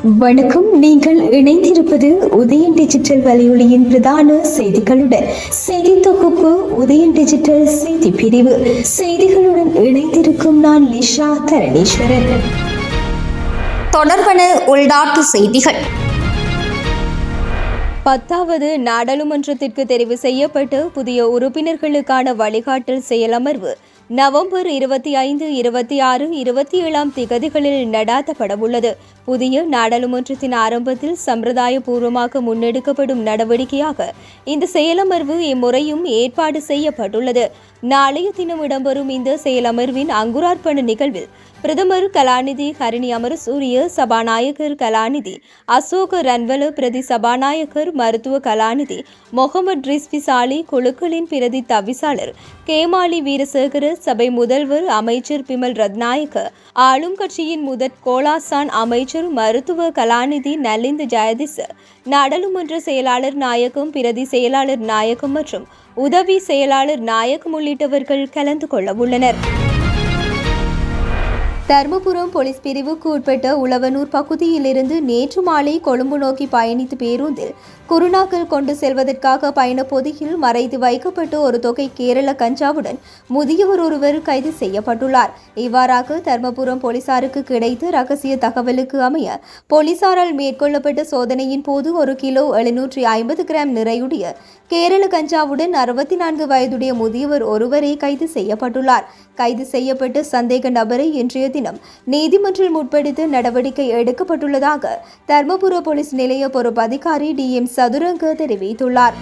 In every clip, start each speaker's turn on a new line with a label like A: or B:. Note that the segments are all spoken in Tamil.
A: வணக்கம். நீங்கள் இணைந்திருப்பது உதயன் டிஜிட்டல் வலையொலியின் பிரதான செய்திகளுடன். செய்தி தொகுப்பு உதயன் டிஜிட்டல் செய்தி பிரிவு. செய்திகளுடன் இணைந்திருக்கும் நான் லிஷா தரணீஸ்வரன்.
B: தொடர்பான உள்நாட்டு செய்திகள்.
C: 10வது நாடாளுமன்றத்திற்கு தெரிவு செய்யப்பட்டு புதிய உறுப்பினர்களுக்கான வழிகாட்டல் செயலமர்வு நவம்பர் 25, 26, 27 திகதிகளில் நடாத்தப்படவுள்ளது. புதிய நாடாளுமன்றத்தின் ஆரம்பத்தில் சம்பிரதாயபூர்வமாக முன்னெடுக்கப்படும் நடவடிக்கையாக இந்த செயலமர்வு இம்முறையும் ஏற்பாடு செய்யப்பட்டுள்ளது. நாளைய தினம் இடம்பெறும் இந்த செயலமர்வின் அங்குரார்ப்பண நிகழ்வில் பிரதமர் கலாநிதி ஹரிணி அமரசூரிய, சபாநாயகர் கலாநிதி அசோக ரன்வல, பிரதி சபாநாயகர் மருத்துவ கலாநிதி முகமது ரிஸ்வி சாலி, குழுக்களின் பிரதி தவிசாளர் கேமாலி வீரசேகர, சபை முதல்வர் அமைச்சர் பிமல் ரத்நாயக்க, ஆளும் கட்சியின் முதற் கோலாசான் அமைச்சர் மருத்துவ கலாநிதி நலிந்த ஜெயதிச, நாடாளுமன்ற செயலாளர் நாயகம், பிரதி செயலாளர் நாயகம் மற்றும் உதவி செயலாளர் நாயகம் உள்ளிட்டவர்கள் கலந்து கொள்ள உள்ளனர். தர்மபுரம் போலீஸ் பிரிவுக்கு உட்பட்ட உழவனூர் பகுதியிலிருந்து நேற்று மாலை கொழும்பு நோக்கி பயணித்த பேருந்தில் குருநாகல் கொண்டு செல்வதற்காக பயண பொதியில் மறைத்து வைக்கப்பட்ட ஒரு தொகை கேரள கஞ்சாவுடன் முதியவர் ஒருவர் கைது செய்யப்பட்டுள்ளார். இவ்வாறாக தர்மபுரம் போலீசாருக்கு கிடைத்த ரகசிய தகவலுக்கு அமைய போலீசாரால் மேற்கொள்ளப்பட்ட சோதனையின் போது 1 கிலோ 750 கிராம் நிறையுடைய கேரள கஞ்சாவுடன் 64 வயதுடைய முதியவர் ஒருவரே கைது செய்யப்பட்டுள்ளார். கைது செய்யப்பட்ட சந்தேக நபரை இன்றைய தினம் நீதிமன்றில் முற்படுத்த நடவடிக்கை எடுக்கப்பட்டுள்ளதாக தர்மபுர போலீஸ் நிலைய பொறுப்பு அதிகாரி DM சதுரங்க தெரிவித்துள்ளார்.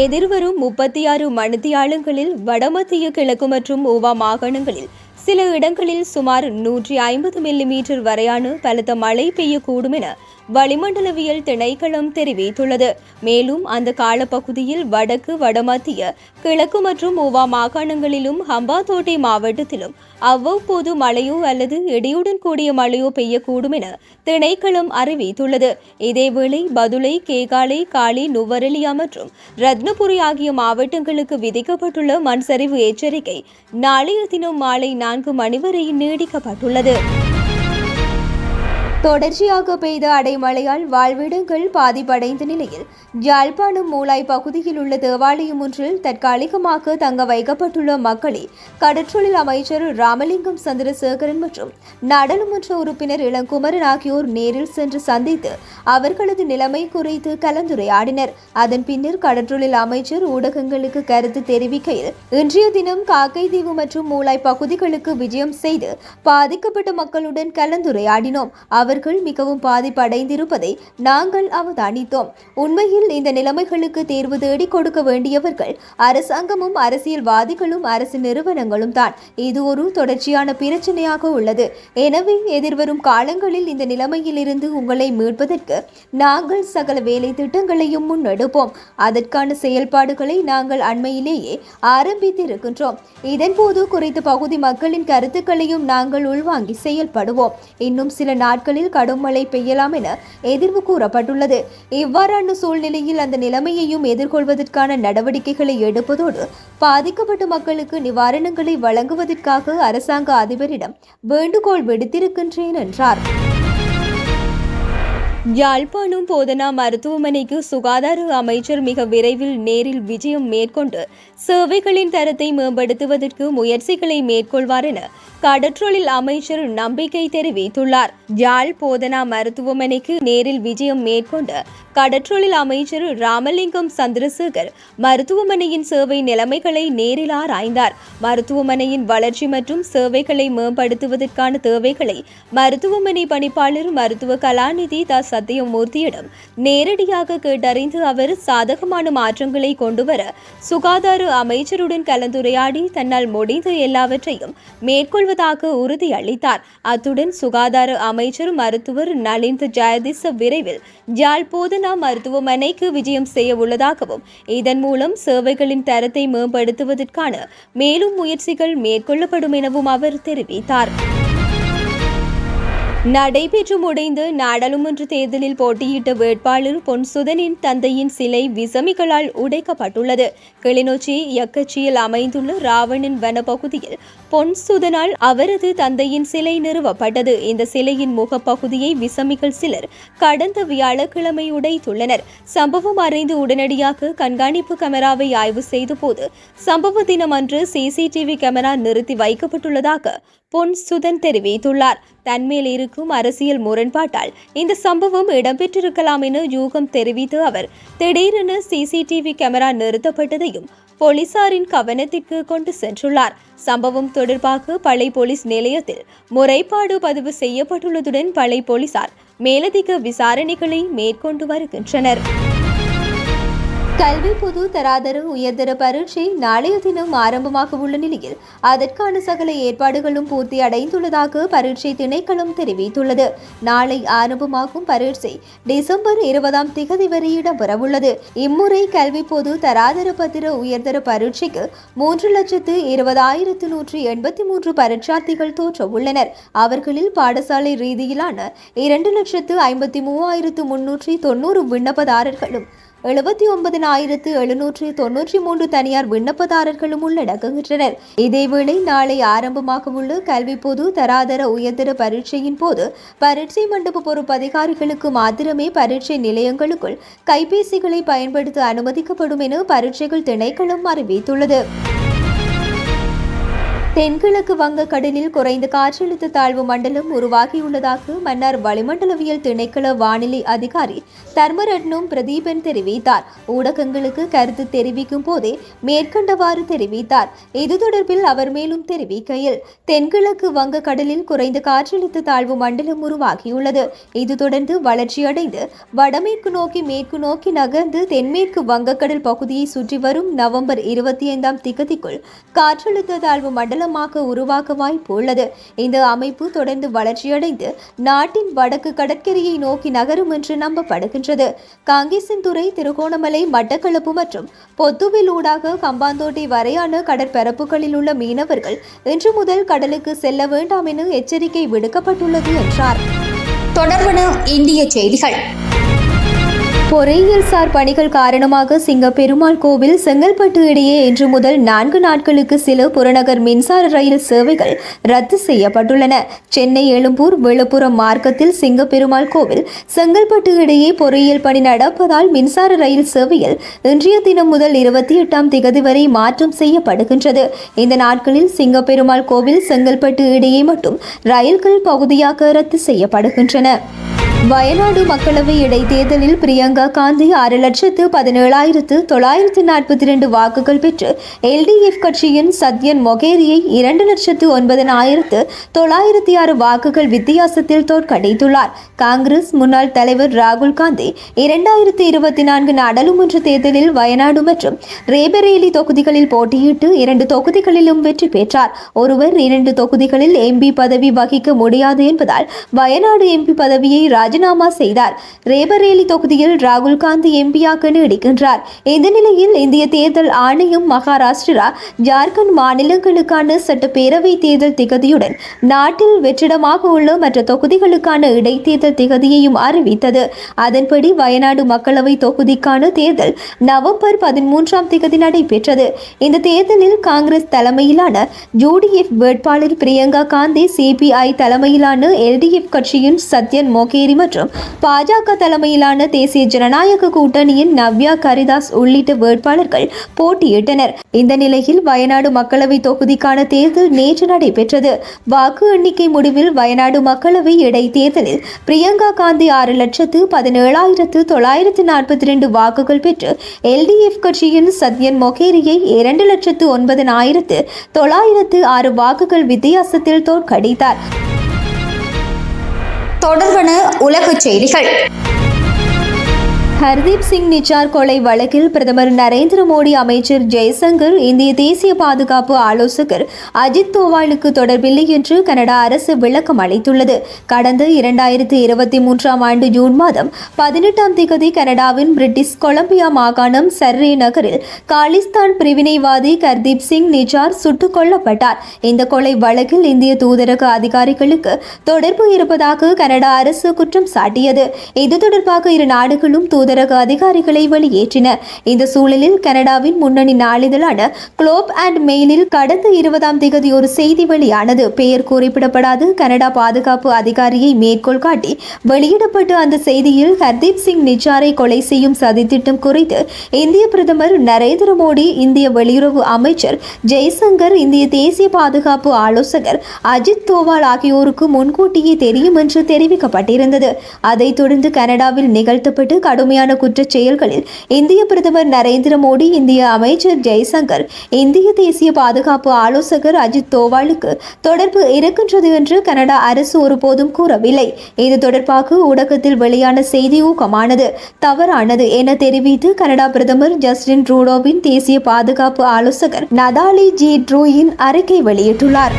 C: எதிர்வரும் 36 மணித்தியாலங்களில் வடமத்திய கிழக்கு மற்றும் ஊவா மாகாணங்களில் சில இடங்களில் சுமார் 150 மில்லிமீட்டர் வரையான பலத்த மழை பெய்யக்கூடும் என வளிமண்டலவியல் திணைக்களம் தெரிவித்துள்ளது. மேலும் அந்த காலப்பகுதியில் வடக்கு, வடமத்திய கிழக்கு மற்றும் ஊவா மாகாணங்களிலும் ஹம்பாந்தோட்டை மாவட்டத்திலும் அவ்வப்போது மழையோ அல்லது இடியுடன் கூடிய மழையோ பெய்யக்கூடும் என திணைக்களம் அறிவித்துள்ளது. இதேவேளை பதுளை, கேகாலை, காலி, நுவரெலியா மற்றும் ரத்னபுரி ஆகிய மாவட்டங்களுக்கு விதிக்கப்பட்டுள்ள மண்சரிவு எச்சரிக்கை நாளைய தினம் மாலை 4 மணி வரை நீடிக்கப்பட்டுள்ளது. தொடர்ச்சியாக பெய்த அடைமழையால் வாழ்விடங்கள் பாதிப்படைந்த நிலையில் யாழ்ப்பாணம் மூலாய் பகுதியில் உள்ள தேவாலயம் ஒன்றில் தற்காலிகமாக தங்க வைக்கப்பட்டுள்ள மக்களை கடற்றொழில் அமைச்சர் ராமலிங்கம் சந்திரசேகரன் மற்றும் நாடாளுமன்ற உறுப்பினர் இளங்குமரன் ஆகியோர் நேரில் சென்று சந்தித்து அவர்களது நிலைமை குறித்து கலந்துரையாடினர். அதன் பின்னர் கடற்றொழில் அமைச்சர் ஊடகங்களுக்கு கருத்து தெரிவிக்கையில், இன்றைய தினம் காக்கைதீவு மற்றும் மூலாய் பகுதிகளுக்கு விஜயம் செய்து பாதிக்கப்பட்ட மக்களுடன் கலந்துரையாடினோம். அவர்கள் மிகவும் பாதிப்படைந்திருப்பதை நாங்கள் அவதானித்தோம். உண்மையில் இந்த நிலைமைகளுக்கு தீர்வு தேடி கொடுக்க வேண்டியவர்கள் அரசாங்கமும் அரசியல்வாதிகளும் அரசு நிறுவனங்களும் தான். இது ஒரு தொடர்ச்சியான பிரச்சனையாக உள்ளது. எனவே எதிர்வரும் காலங்களில் இந்த நிலைமையில் இருந்து உங்களை மீட்பதற்கு நாங்கள் சகல வேலை திட்டங்களையும் முன்னெடுப்போம். அதற்கான செயல்பாடுகளை நாங்கள் அண்மையிலேயே ஆரம்பித்திருக்கின்றோம். இதன்போது குறித்த பகுதி மக்களின் கருத்துக்களையும் நாங்கள் உள்வாங்கி செயல்படுவோம். இன்னும் சில நாட்களில் கடும் மழை பெய்யலாம் என எதிர்வு கூறப்பட்டுள்ளது. இவ்வாறான சூழ்நிலையில் அந்த நிலைமையையும் எதிர்கொள்வதற்கான நடவடிக்கைகளை எடுப்பதோடு பாதிக்கப்பட்ட மக்களுக்கு நிவாரணங்களை வழங்குவதற்காக அரசாங்க அதிபரிடம் வேண்டுகோள் விடுத்திருக்கின்றேன் என்றார். யாழ்ப்பாணம் போதனா மருத்துவமனைக்கு சுகாதார அமைச்சர் மிக விரைவில் நேரில் விஜயம் மேற்கொண்டு சேவைகளின் தரத்தை மேம்படுத்துவதற்கு முயற்சிகளை மேற்கொள்வார் என கடற்றொழில் அமைச்சர் நம்பிக்கை தெரிவித்துள்ளார். யாழ் போதனா மருத்துவமனைக்கு நேரில் விஜயம் மேற்கொண்ட கடற்றொழில் அமைச்சர் ராமலிங்கம் சந்திரசேகர் மருத்துவமனையின் சேவை நிலைமைகளை நேரில் ஆராய்ந்தார். மருத்துவமனையின் வளர்ச்சி மற்றும் சேவைகளை மேம்படுத்துவதற்கான தேவைகளை மருத்துவமனை பணிப்பாளர் மருத்துவ கலாநிதி த சத்தியமூர்த்தியிடம் நேரடியாக கேட்டறிந்து அவர் சாதகமான மாற்றங்களை கொண்டுவர சுகாதார அமைச்சருடன் கலந்துரையாடி தன்னால் முடிந்த எல்லாவற்றையும் மேற்கொள்வதாக உறுதியளித்தார். அத்துடன் சுகாதார அமைச்சர் மருத்துவர் நலிந்த ஜெயதிச விரைவில் யாழ் போதனா மருத்துவமனைக்கு விஜயம் செய்ய உள்ளதாகவும் இதன் மூலம் சேவைகளின் தரத்தை மேம்படுத்துவதற்கான மேலும் முயற்சிகள் மேற்கொள்ளப்படும் எனவும் அவர் தெரிவித்தார். நடைபெற்று முடிந்த நாடாளுமன்ற தேர்தலில் போட்டியிட்ட வேட்பாளர் பொன்சுதனின் தந்தையின் சிலை விசமிகளால் உடைக்கப்பட்டுள்ளது. கிளிநொச்சி யக்கச்சியில் அமைந்துள்ள ராவணன் வனப்பகுதியில் பொன்சுதனால் அவரது தந்தையின் சிலை நிறுவப்பட்டது. இந்த சிலையின் முகப்பகுதியை விசமிகள் சிலர் கடந்த வியாழக்கிழமை உடைத்துள்ளனர். சம்பவம் அறிந்து உடனடியாக கண்காணிப்பு கேமராவை ஆய்வு செய்த போது சம்பவ தினம் அன்று சிசிடிவி கேமரா நிறுத்தி வைக்கப்பட்டுள்ளதாக பொன்சுதன் தெரிவித்துள்ளார். தன்மேல் இருக்கும் அரசியல் முரண்பாட்டால் இந்த சம்பவம் இடம்பெற்றிருக்கலாம் என யூகம் தெரிவித்த அவர் திடீரென சிசிடிவி கேமரா நிறுத்தப்பட்டதையும் போலீசாரின் கவனத்திற்கு கொண்டு சென்றுள்ளார். சம்பவம் தொடர்பாக பளை போலீஸ் நிலையத்தில் முறைப்பாடு பதிவு செய்யப்பட்டுள்ளதுடன் பளை போலீசார் மேலதிக விசாரணைகளை மேற்கொண்டு வருகின்றனர். கல்வி பொது தராதர உயர்தர பரீட்சை நாளைய தினம் ஆரம்பமாக உள்ள நிலையில் அதற்கான சகல ஏற்பாடுகளும் பூர்த்தி அடைந்துள்ளதாக பரீட்சை திணைக்களம் தெரிவித்துள்ளது. நாளை ஆரம்பமாகும் பரீட்சை டிசம்பர் 20 வரை இடம்பெறவுள்ளது. இம்முறை கல்வி பொது தராதர பத்திர உயர்தர பரீட்சைக்கு 3,20,183 பரீட்சார்த்திகள் தோற்ற உள்ளனர். அவர்களில் பாடசாலை ரீதியிலான 2,53,390 விண்ணப்பதாரர்களும் 79,793 தனியார் விண்ணப்பதாரர்களும் உள்ளடங்குகின்றனர். இதேவேளை நாளை ஆரம்பமாக உள்ள கல்வி பொது தராதர உயர்தர பரீட்சையின் போது பரீட்சை மண்டப பொறுப்பு அதிகாரிகளுக்கு மாத்திரமே பரீட்சை நிலையங்களுக்குள் கைபேசிகளை பயன்படுத்த அனுமதிக்கப்படும் என பரீட்சைகள் திணைக்களம் அறிவித்துள்ளது. தென்கிழக்கு வங்கக்கடலில் குறைந்த காற்றழுத்த தாழ்வு மண்டலம் உருவாகியுள்ளதாக மன்னார் வளிமண்டலவியல் திணைக்கள வானிலை அதிகாரி தர்மரட்னம் பிரதீபன் தெரிவித்தார். ஊடகங்களுக்கு கருத்து தெரிவிக்கும் போதே மேற்கண்டவாறு தெரிவித்தார். இது தொடர்பில் அவர் மேலும் தெரிவிக்கையில், தென்கிழக்கு வங்கக்கடலில் குறைந்த காற்றழுத்த தாழ்வு மண்டலம் உருவாகியுள்ளது. இது தொடர்ந்து வளர்ச்சியடைந்து வடமேற்கு நோக்கி மேற்கு நோக்கி நகர்ந்து தென்மேற்கு வங்கக்கடல் பகுதியை சுற்றி வரும் நவம்பர் 25 காற்றழுத்த தாழ்வு மண்டலம் உருவாக வாய்ப்பு உள்ளது. இந்த அமைப்பு தொடர்ந்து வளர்ச்சியடைந்து நாட்டின் வடக்கு கடற்கரையை நோக்கி நகரும் என்று நம்பப்படுகின்றது. காங்கேசன்துறை, திருகோணமலை, மட்டக்களப்பு மற்றும் பொத்துவில் ஊடாக கம்பாந்தோட்டை வரையான கடற்பரப்புகளில் உள்ள மீனவர்கள் இன்று முதல் கடலுக்கு செல்ல வேண்டாம் என எச்சரிக்கை விடுக்கப்பட்டுள்ளது என்றார்.
B: தொடர்பான இந்திய செய்திகள்.
C: பொறியியல் சார் பணிகள் காரணமாக சிங்கப்பெருமாள் கோவில் செங்கல்பட்டு இடையே இன்று முதல் 4 நாட்களுக்கு சில புறநகர் மின்சார ரயில் சேவைகள் ரத்து செய்யப்பட்டுள்ளன. சென்னை எழும்பூர் விழுப்புரம் மார்க்கத்தில் சிங்கப்பெருமாள் கோவில் செங்கல்பட்டு இடையே பொறியியல் பணி நடப்பதால் மின்சார ரயில் சேவையில் இன்றைய தினம் முதல் 28 வரை மாற்றம் செய்யப்படுகின்றது. இந்த நாட்களில் சிங்கப்பெருமாள் கோவில் செங்கல்பட்டு இடையே மட்டும் ரயில்கள் பகுதியாக ரத்து செய்யப்படுகின்றன. வயநாடு மக்களவை இடைத்தேர்தலில் பிரியங்கா காந்தி 6,17,942 வாக்குகள் பெற்று LDF கட்சியின் சத்யன் மொகேரியை 2,09,906 வாக்குகள் வித்தியாசத்தில் தோற்கடித்துள்ளார். காங்கிரஸ் முன்னாள் தலைவர் ராகுல் காந்தி 2024 நாடாளுமன்ற தேர்தலில் வயநாடு மற்றும் ரேபரேலி தொகுதிகளில் போட்டியிட்டு 2 தொகுதிகளிலும் வெற்றி பெற்றார். ஒருவர் 2 தொகுதிகளில் MP பதவி வகிக்க முடியாது என்பதால் வயநாடு MP பதவியை ராஜினாமா செய்தார். ரேபரேலி தொகுதியில் ராகுல் காந்தி எம்பியாக நீடிக்கின்றார். இந்த நிலையில் இந்திய தேர்தல் ஆணையம் மகாராஷ்டிரா, ஜார்க்கண்ட் மாநிலங்களுக்கான சட்டப்பேரவை தேர்தல் திகதியுடன் நாட்டில் வெற்றிடமாக உள்ள மற்ற தொகுதிகளுக்கான இடைத்தேர்தல் திகதியையும் அறிவித்தது. அதன்படி வயநாடு மக்களவை தொகுதிக்கான தேர்தல் நவம்பர் 13 நடைபெற்றது. இந்த தேர்தலில் காங்கிரஸ் தலைமையிலான UDF வேட்பாளர் பிரியங்கா காந்தி, CPI தலைமையிலான LDF கட்சியின் சத்யன் மொகேரி மற்றும் பாஜக தலைமையிலான தேசிய ஜனநாயக கூட்டணியின் நவ்யா கரிதாஸ் உள்ளிட்ட வேட்பாளர்கள் போட்டியிட்டனர். இந்த நிலையில் வயநாடு மக்களவை தொகுதிக்கான தேர்தல் நேற்று நடைபெற்றது. வாக்கு எண்ணிக்கை முடிவில் வயநாடு மக்களவை இடைத்தேர்தலில் பிரியங்கா காந்தி 6,17,942 வாக்குகள் பெற்று LDF கட்சியின் சத்யன் மொகேரியை 2,09,906 வாக்குகள் வித்தியாசத்தில் தோற்கடித்தார்.
B: தொடர்பான உலகச் செய்திகள்.
C: ஹர்தீப் சிங் நிஜார் கொலை வழக்கில் பிரதமர் நரேந்திர மோடி, அமைச்சர் ஜெய்சங்கர், இந்திய தேசிய பாதுகாப்பு ஆலோசகர் அஜித் தோவாலுக்கு தொடர்பில்லை என்று கனடா அரசு விளக்கம் அளித்துள்ளது. கடந்த 2023 ஆண்டு ஜூன் மாதம் 18 கனடாவின் பிரிட்டிஷ் கொலம்பியா மாகாணம் சர்ரே நகரில் காலிஸ்தான் பிரிவினைவாதி ஹர்தீப் சிங் நிஜார் சுட்டுக் கொல்லப்பட்டார். இந்த கொலை வழக்கில் இந்திய தூதரக அதிகாரிகளுக்கு தொடர்பு இருப்பதாக கனடா அரசு குற்றம் சாட்டியது. இது தொடர்பாக இரு நாடுகளும் தூதரக அதிகாரிகளை வெளியேற்றின. இந்த சூழலில் கனடாவின் முன்னணி நாளிதழான குளோப் அண்ட் மெயிலில் கடந்த 20ஆம் தேதி ஒரு செய்தி வெளியானது. பெயர் குறிப்பிடப்படாத கனடா பாதுகாப்பு அதிகாரியை மேற்கோள் காட்டி வெளியிடப்பட்ட அந்த செய்தியில் ஹர்தீப் சிங் நிஜாரை கொலை செய்யும் சதித்திட்டம் குறித்து இந்திய பிரதமர் நரேந்திர மோடி, இந்திய வெளியுறவு அமைச்சர் ஜெய்சங்கர், இந்திய தேசிய பாதுகாப்பு ஆலோசகர் அஜித் தோவால் ஆகியோருக்கு முன்கூட்டியே தெரியும் என்று தெரிவிக்கப்பட்டிருந்தது. அதைத் தொடர்ந்து கனடாவில் நிகழ்த்தப்பட்டு கடுமையான குற்றச் செயல்களில் இந்திய பிரதமர் நரேந்திர மோடி, இந்திய அமைச்சர் ஜெய்சங்கர், இந்திய தேசிய பாதுகாப்பு ஆலோசகர் அஜித் தோவாலுக்கு தொடர்பு இருக்கின்றது என்று கனடா அரசு ஒருபோதும் கூறவில்லை. இது தொடர்பாக ஊடகத்தில் வெளியான செய்தி ஊகமானது, தவறானது என தெரிவித்து கனடா பிரதமர் ஜஸ்டின் ட்ரூடோவின் தேசிய பாதுகாப்பு ஆலோசகர் நதாலி ஜி ட்ரூயின் அறிக்கை வெளியிட்டுள்ளார்.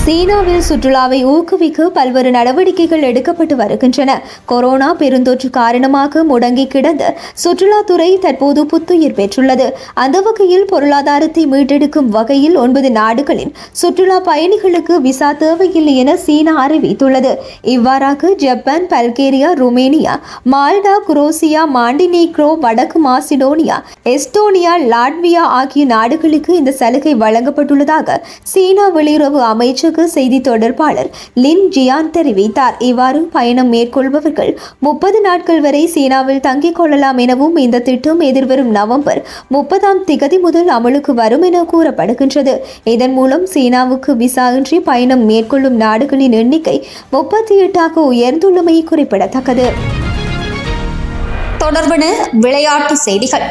C: சீனாவில் சுற்றுலாவை ஊக்குவிக்க பல்வேறு நடவடிக்கைகள் எடுக்கப்பட்டு வருகின்றன. கொரோனா பெருந்தொற்று காரணமாக முடங்கி கிடந்த சுற்றுலாத்துறை தற்போது புத்துயிர் பெற்றுள்ளது. அந்த வகையில் பொருளாதாரத்தை மீட்டெடுக்கும் வகையில் 9 நாடுகளின் சுற்றுலா பயணிகளுக்கு விசா தேவையில்லை என சீனா அறிவித்துள்ளது. இவ்வாறாக Japan, Bulgaria, Romania, Malta, Croatia, Montenegro, வடக்கு மாசிடோனியா, எஸ்டோனியா, லாட்வியா ஆகிய நாடுகளுக்கு இந்த சலுகை வழங்கப்பட்டுள்ளதாக சீனா வெளியுறவு அமைச்சக செய்தி தொடர்பாளர் லின் ஜியான் தெரிவித்தார். இவ்வாறு பயணம் மேற்கொள்பவர்கள் 30 நாட்கள் வரை சீனாவில் தங்கிக் கொள்ளலாம் எனவும் இந்த திட்டம் எதிர்வரும் நவம்பர் 30ஆம் தேதி முதல் அமலுக்கு வரும் என கூறப்படுகின்றது. இதன் மூலம் சீனாவுக்கு விசா இன்றி பயணம் மேற்கொள்ளும் நாடுகளின் எண்ணிக்கை 38ஆக உயர்ந்துள்ளமை குறிப்பிடத்தக்கது.
B: தொடர்பான விளையாட்டு செய்திகள்.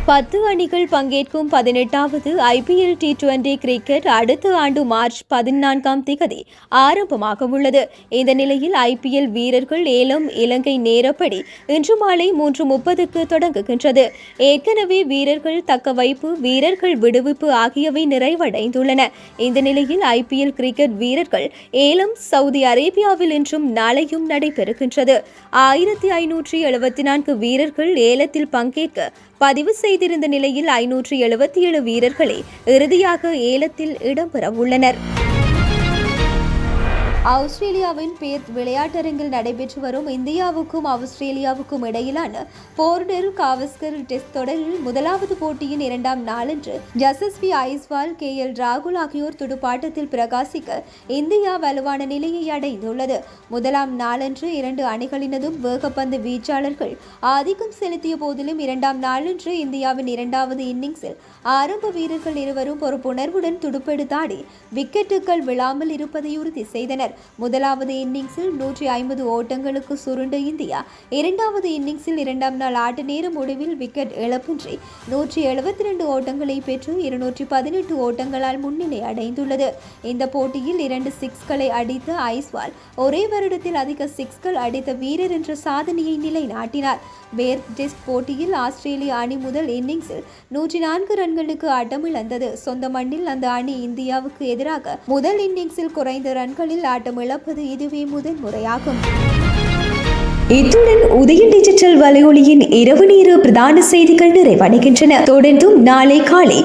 C: 10 அணிகள் பங்கேற்கும் 18வது IPL T20 கிரிக்கெட் அடுத்த ஆண்டு மார்ச் 14ஆம் தேதி ஆரம்பமாக உள்ளது. இந்த நிலையில் IPL வீரர்கள் ஏலம் இலங்கை நேரப்படி இன்று மாலை 3:30க்கு தொடங்குகின்றது. ஏற்கனவே வீரர்கள் தக்கவைப்பு, வீரர்கள் விடுவிப்பு ஆகியவை நிறைவடைந்துள்ளன. இந்த நிலையில் IPL கிரிக்கெட் வீரர்கள் ஏலம் சவுதி அரேபியாவில் இன்றும் நாளையும் நடைபெறுகின்றது. 1574 வீரர்கள் ஏலத்தில் பங்கேற்க பதிவு செய்திருந்த நிலையில் 577 வீரர்களே இறுதியாக ஏலத்தில் இடம்பெற உள்ளனர். ஆஸ்திரேலியாவின் பேர்த் விளையாட்டரங்கில் நடைபெற்று வரும் இந்தியாவுக்கும் ஆஸ்திரேலியாவுக்கும் இடையிலான போர்டர் காவஸ்கர் டெஸ்ட் தொடரில் முதலாவது போட்டியின் 2ஆம் நாளன்று யசஸ்வி ஐஸ்வால், KL ராகுல் ஆகியோர் துடுப்பாட்டத்தில் பிரகாசிக்க இந்தியா வலுவான நிலையை அடைந்துள்ளது. முதலாம் நாளன்று 2 அணிகளினதும் வேகப்பந்து வீச்சாளர்கள் ஆதிக்கம் செலுத்திய போதிலும் 2ஆம் நாளன்று இந்தியாவின் 2வது இன்னிங்ஸில் ஆரம்ப வீரர்கள் இருவரும் பொறுப்புணர்வுடன் துடுப்பெடுத்தாடி விக்கெட்டுகள் விழாமல் இருப்பதை உறுதி செய்தனர். முதலாவது இன்னிங்ஸில் 150 ஓட்டங்களுக்கு சுருண்ட இந்தியா 2வது இன்னிங்ஸில் 2ஆம் நாள் ஆட்ட நேர முடிவில் விக்கெட் இழப்பின்றி 172 ஓட்டங்களை பெற்று 218 ஓட்டங்களால் முன்னிலை அடைந்துள்ளது. இந்த போட்டியில் 2 சிக்ஸ்களை அடித்த ஐஸ்வால் ஒரே வருடத்தில் அதிக சிக்ஸ்கள் அடித்த வீரர் என்ற சாதனையை நிலைநாட்டினார். பேர்த் டெஸ்ட் போட்டியில் ஆஸ்திரேலிய அணி முதல் இன்னிங்ஸில் 104 ரன்களுக்கு ஆட்டமிழந்தது. சொந்த மண்ணில் அந்த அணி இந்தியாவுக்கு எதிராக முதல் இன்னிங்ஸில் குறைந்த ரன்களில் ஆட்டம் இழப்பது இதுவே முதல் முறையாகும்.
A: இத்துடன் உதயன் டிஜிட்டல் வலையொலியின் இரவு நேர பிரதான செய்திகள் நிறைவடைகின்றன. தொடர்ந்தும் நாளை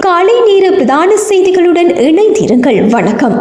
A: காலை நேர பிரதான செய்திகளுடன் இணைந்திருங்கள். வணக்கம்.